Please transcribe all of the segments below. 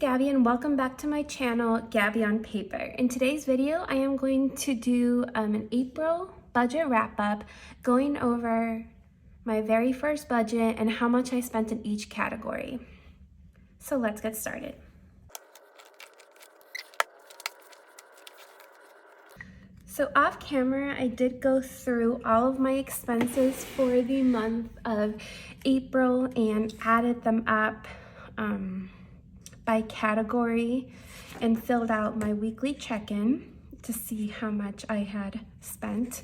Gabby and welcome back to my channel, Gabby on Paper. In today's video, I am going to do an April budget wrap-up, going over my very first budget and how much I spent in each category. So let's get started. So off camera, I did go through all of my expenses for the month of April and added them up by category and filled out my weekly check-in to see how much I had spent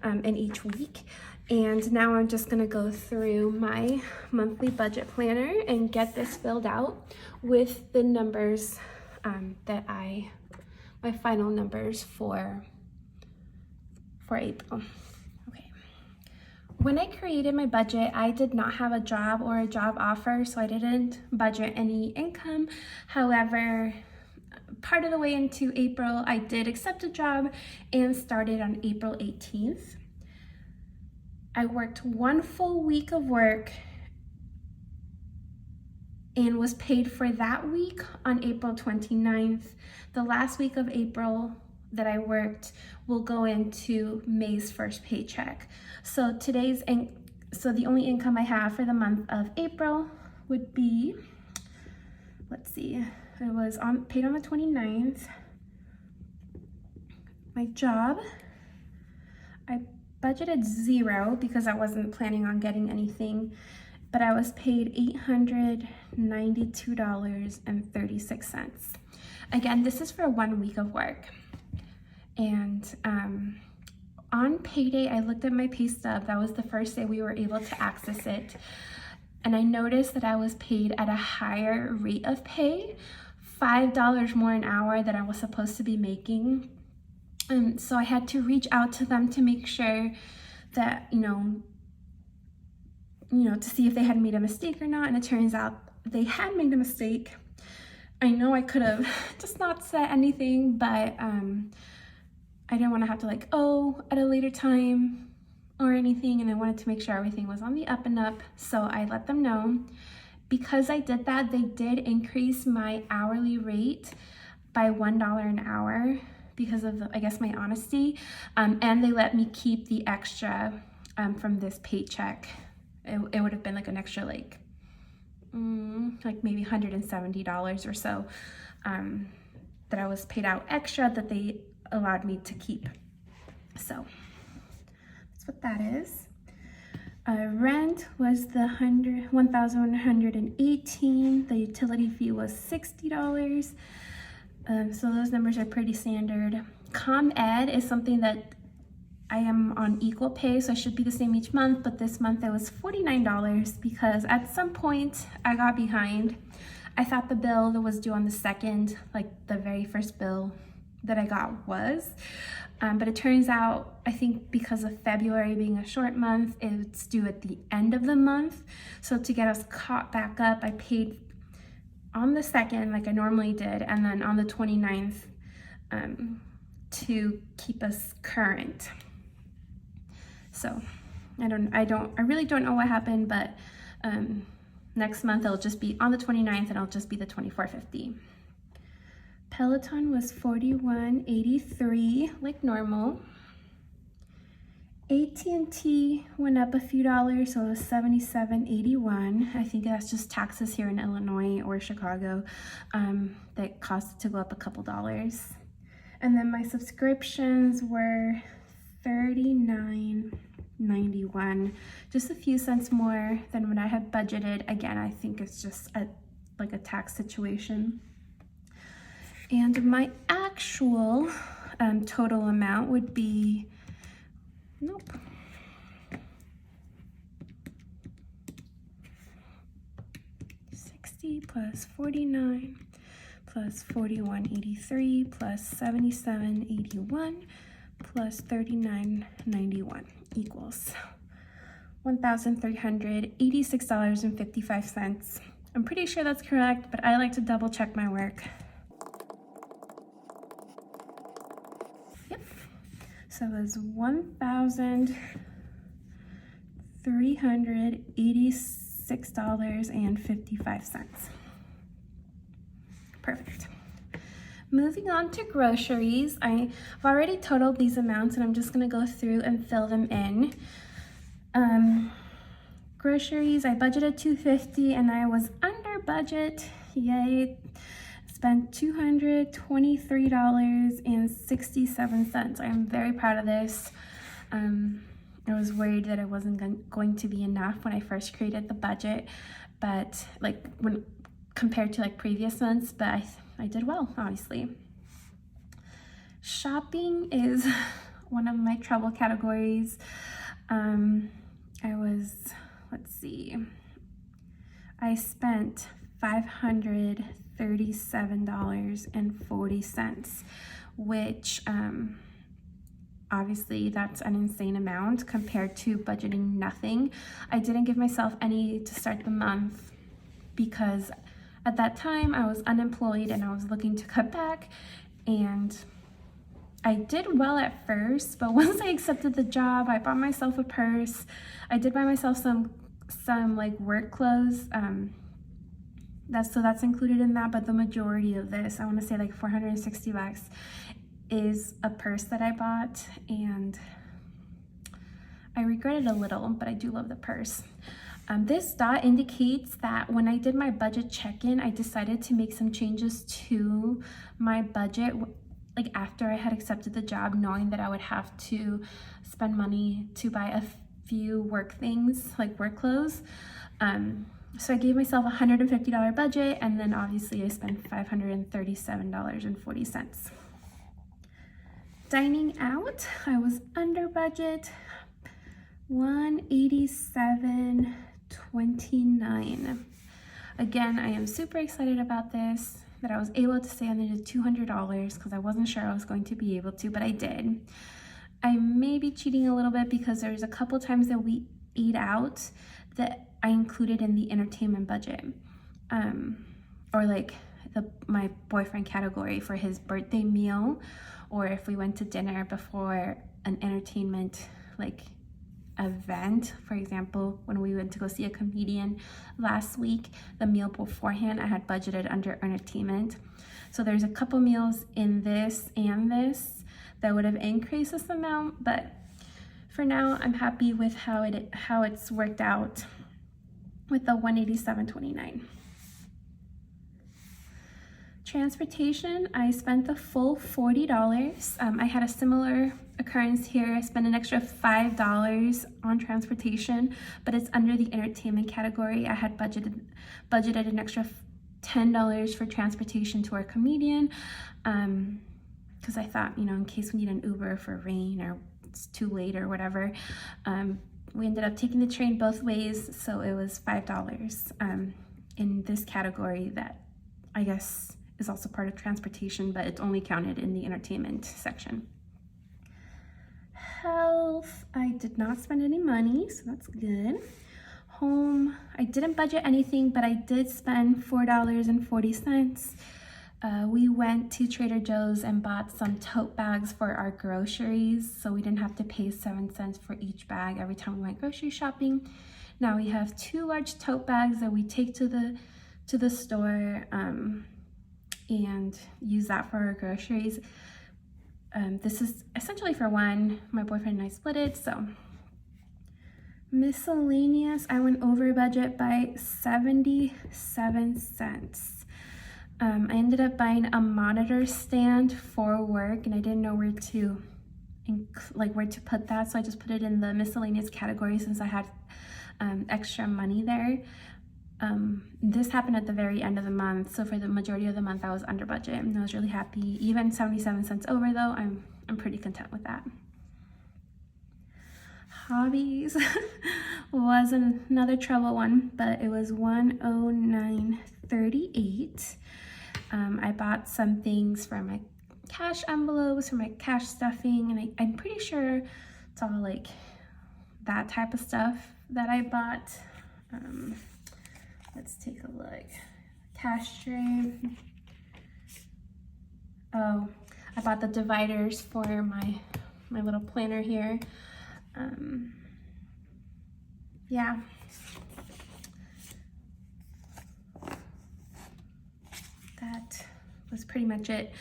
in each week. And now I'm just gonna go through my monthly budget planner and get this filled out with the numbers my final numbers for April. Okay. When I created my budget, I did not have a job or a job offer, so I didn't budget any income. However, part of the way into April, I did accept a job and started on April 18th. I worked 1 full week of work and was paid for that week on April 29th. The last week of April that I worked will go into May's first paycheck. So the only income I have for the month of April would be, let's see, it was paid on the 29th. My job, I budgeted $0 because I wasn't planning on getting anything, but I was paid $892.36. Again, this is for 1 week of work. And on payday, I looked at my pay stub. That was the first day we were able to access it. And I noticed that I was paid at a higher rate of pay, $5 more an hour than I was supposed to be making. And so I had to reach out to them to make sure that, you know, to see if they had made a mistake or not. And it turns out they had made a mistake. I know I could have just not said anything, but I didn't want to have to at a later time or anything, and I wanted to make sure everything was on the up and up, so I let them know. Because I did that, they did increase my hourly rate by $1 an hour because of, I guess, my honesty, and they let me keep the extra from this paycheck. It would have been like an extra like maybe $170 or so that I was paid out extra that they allowed me to keep. So that's what that is. Rent was the $1,118. The utility fee was $60. So those numbers are pretty standard. ComEd is something that I am on equal pay, so it should be the same each month, but this month it was $49 because at some point I got behind. I thought the bill that was due on the 2nd, like the very first bill that I got was, but it turns out, I think because of February being a short month, it's due at the end of the month. So to get us caught back up, I paid on the 2nd like I normally did, and then on the 29th to keep us current. So I really don't know what happened, but next month it'll just be on the 29th and it'll just be the $24.50. Peloton was $41.83 like normal. AT&T went up a few dollars, so it was $77.81. I think that's just taxes here in Illinois or Chicago that caused it to go up a couple dollars. And then my subscriptions were $39.91, just a few cents more than what I had budgeted. Again, I think it's just a tax situation. And my actual total amount would be, 60 plus 49 plus 41.83 plus 77.81 plus 39.91 equals $1,386.55. I'm pretty sure that's correct, but I like to double check my work. Yep. So it was $1,386.55. perfect. Moving on to groceries, I've already totaled these amounts and I'm just gonna go through and fill them in. Groceries, I budgeted $250 and I was under budget. Yay. Spent $223.67. I am very proud of this. I was worried that it wasn't going to be enough when I first created the budget, but like when compared to like previous months, but I did well, obviously. Shopping is one of my trouble categories. I spent $537.40, which obviously that's an insane amount compared to budgeting nothing. I didn't give myself any to start the month because at that time I was unemployed and I was looking to cut back, and I did well at first, but once I accepted the job, I bought myself a purse. I did buy myself some like work clothes. That's included in that, but the majority of this, I want to say like $460, is a purse that I bought, and I regret it a little, but I do love the purse. This dot indicates that when I did my budget check-in, I decided to make some changes to my budget, like after I had accepted the job, knowing that I would have to spend money to buy a few work things, like work clothes. So I gave myself a $150 budget, and then obviously I spent $537.40. Dining out, I was under budget, $187.29. Again, I am super excited about this, that I was able to stay under the $200 because I wasn't sure I was going to be able to, but I did. I may be cheating a little bit because there's a couple times that we ate out that I included in the entertainment budget, or like my boyfriend category for his birthday meal, or if we went to dinner before an entertainment like event. For example, when we went to go see a comedian last week, the meal beforehand I had budgeted under entertainment. So there's a couple meals in this and this that would have increased this amount, but for now I'm happy with how it's worked out with the $187.29. Transportation, I spent the full $40. I had a similar occurrence here. I spent an extra $5 on transportation, but it's under the entertainment category. I had budgeted an extra $10 for transportation to our comedian, because I thought, in case we need an Uber for rain or it's too late or whatever. We ended up taking the train both ways, so it was $5 in this category that I guess is also part of transportation, but it's only counted in the entertainment section. Health, I did not spend any money, so that's good. Home, I didn't budget anything, but I did spend $4.40. We went to Trader Joe's and bought some tote bags for our groceries, so we didn't have to pay 7 cents for each bag every time we went grocery shopping. Now we have 2 large tote bags that we take to the store and use that for our groceries. This is essentially for one. My boyfriend and I split it, so. Miscellaneous, I went over budget by 77 cents. I ended up buying a monitor stand for work, and I didn't know where to put that, so I just put it in the miscellaneous category since I had extra money there. This happened at the very end of the month, so for the majority of the month I was under budget, and I was really happy. Even 77 cents over though, I'm pretty content with that. Hobbies was another trouble one, but it was $109.38. I bought some things for my cash envelopes, for my cash stuffing, and I'm pretty sure it's all like that type of stuff that I bought. Let's take a look. Cash tray. Oh, I bought the dividers for my little planner here. Yeah. was pretty much it.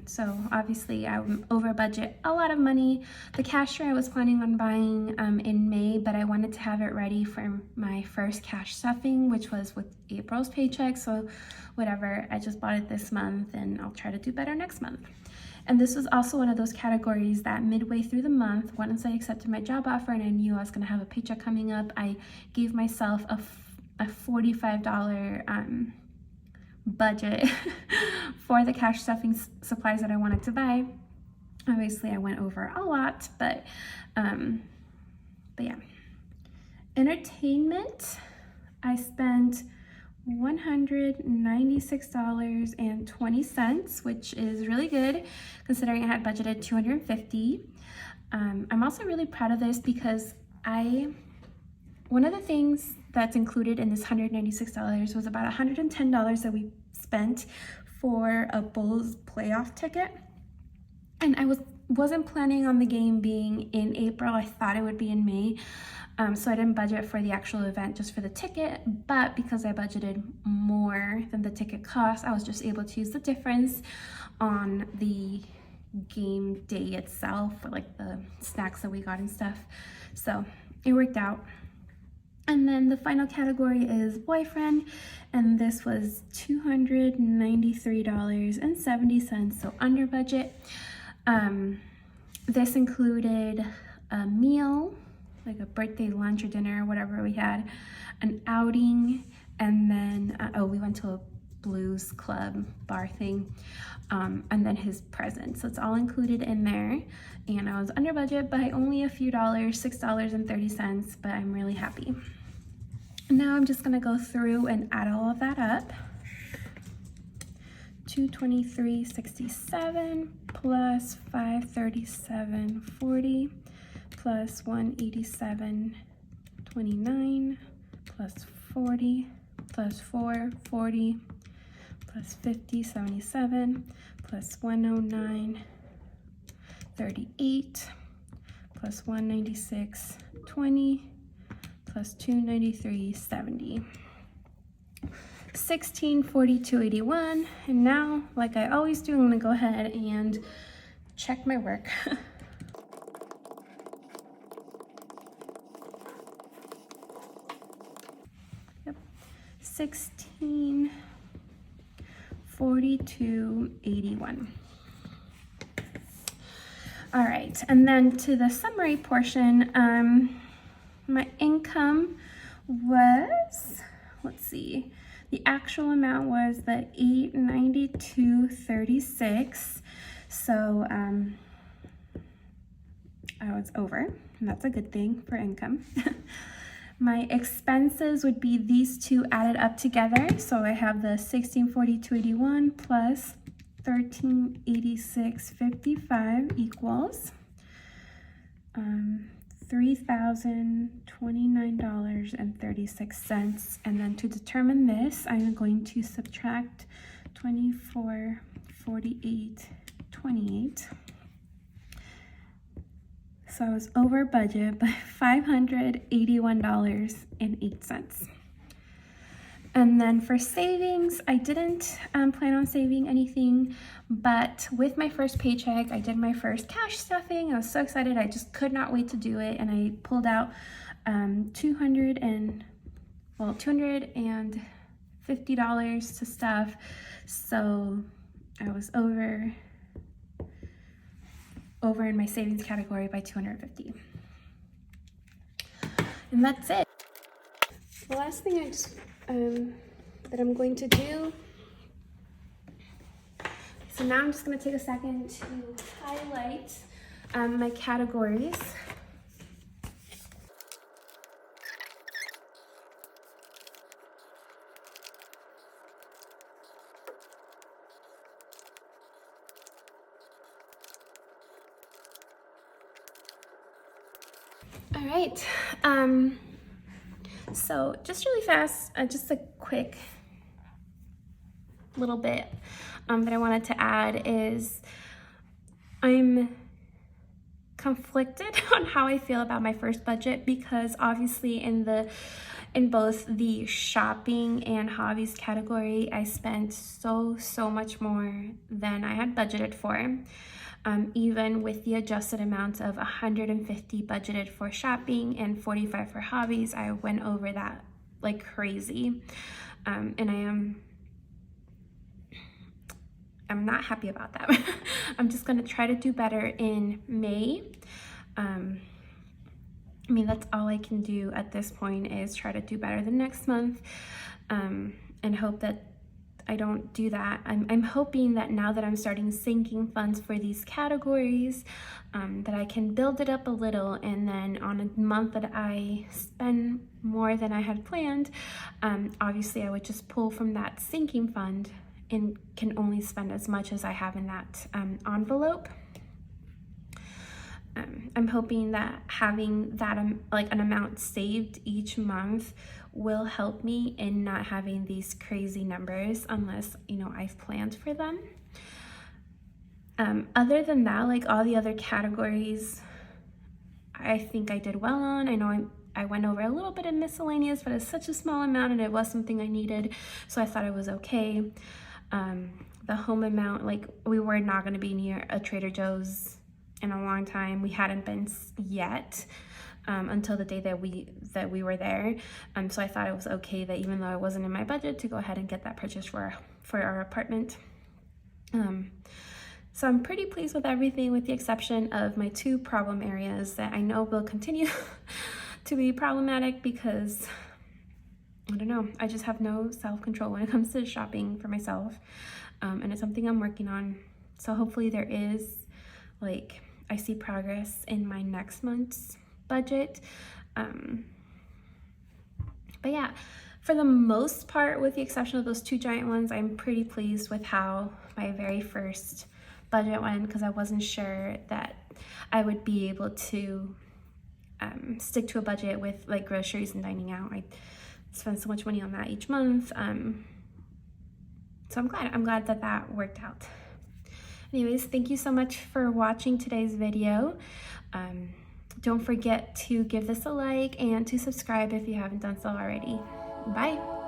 So obviously I'm over budget a lot of money. The cashier I was planning on buying in May, but I wanted to have it ready for my first cash stuffing, which was with April's paycheck. So whatever, I just bought it this month and I'll try to do better next month. And this was also one of those categories that midway through the month, once I accepted my job offer and I knew I was gonna have a paycheck coming up, I gave myself a $45 budget for the cash stuffing supplies that I wanted to buy. Obviously I went over a lot, but yeah. Entertainment, I spent $196.20, which is really good considering I had budgeted $250. I'm also really proud of this because one of the things that's included in this $196 was about $110 that we spent for a Bulls playoff ticket. And I wasn't planning on the game being in April. I thought it would be in May. So I didn't budget for the actual event, just for the ticket. But because I budgeted more than the ticket cost, I was just able to use the difference on the game day itself, for like the snacks that we got and stuff. So it worked out. And then the final category is boyfriend, and this was $293.70, so under budget. This included a meal, like a birthday lunch or dinner, whatever we had, an outing, and then, we went to a blues club bar thing, and then his present. So it's all included in there. And I was under budget by only a few dollars, $6.30, but I'm really happy. Now I'm just gonna go through and add all of that up. $223.67 plus $537.40 plus $187.29 plus 40 plus 440 plus 50.77 plus 109.38 plus 196.20 plus 293.70. 1642.81. And now, like I always do, I'm gonna go ahead and check my work. Yep. 1642.81. All right, and then to the summary portion, my income was, let's see, the actual amount was the $892.36. So I was over, and that's a good thing for income. My expenses would be these two added up together. So I have the 1642.81 plus 1386.55 equals $3,029.36. And then to determine this, I'm going to subtract 2448.28. So I was over budget by $581.08. And then for savings, I didn't plan on saving anything, but with my first paycheck, I did my first cash stuffing. I was so excited. I just could not wait to do it. And I pulled out $250 to stuff. So I was over in my savings category by $250. And that's it. The last thing that I'm going to do, so now I'm just going to take a second to highlight my categories. All right, so just really fast, just a quick little bit that I wanted to add is I'm conflicted on how I feel about my first budget, because obviously in both the shopping and hobbies category, I spent so much more than I had budgeted for. Even with the adjusted amount of $150 budgeted for shopping and $45 for hobbies, I went over that like crazy. And I'm not happy about that. I'm just gonna try to do better in May. I mean, that's all I can do at this point, is try to do better the next month, and hope that I don't do that. I'm hoping that now that I'm starting sinking funds for these categories, that I can build it up a little, and then on a month that I spend more than I had planned, obviously I would just pull from that sinking fund and can only spend as much as I have in that envelope. I'm hoping that having that like an amount saved each month will help me in not having these crazy numbers, unless, you know, I've planned for them. Other than that, like all the other categories, I think I did well on. I know I went over a little bit in miscellaneous, but it's such a small amount and it was something I needed, so I thought it was okay. The home amount, like we were not going to be near a Trader Joe's in a long time. We hadn't been yet until the day that we were there. So I thought it was okay that even though it wasn't in my budget, to go ahead and get that purchase for our apartment. So I'm pretty pleased with everything, with the exception of my 2 problem areas that I know will continue to be problematic, because I don't know, I just have no self-control when it comes to shopping for myself, and it's something I'm working on. So hopefully there is, like, I see progress in my next month's budget. But yeah, for the most part, with the exception of those 2 giant ones, I'm pretty pleased with how my very first budget went, because I wasn't sure that I would be able to stick to a budget with like groceries and dining out. I spend so much money on that each month. So I'm glad that worked out. Anyways, thank you so much for watching today's video. Don't forget to give this a like and to subscribe if you haven't done so already. Bye.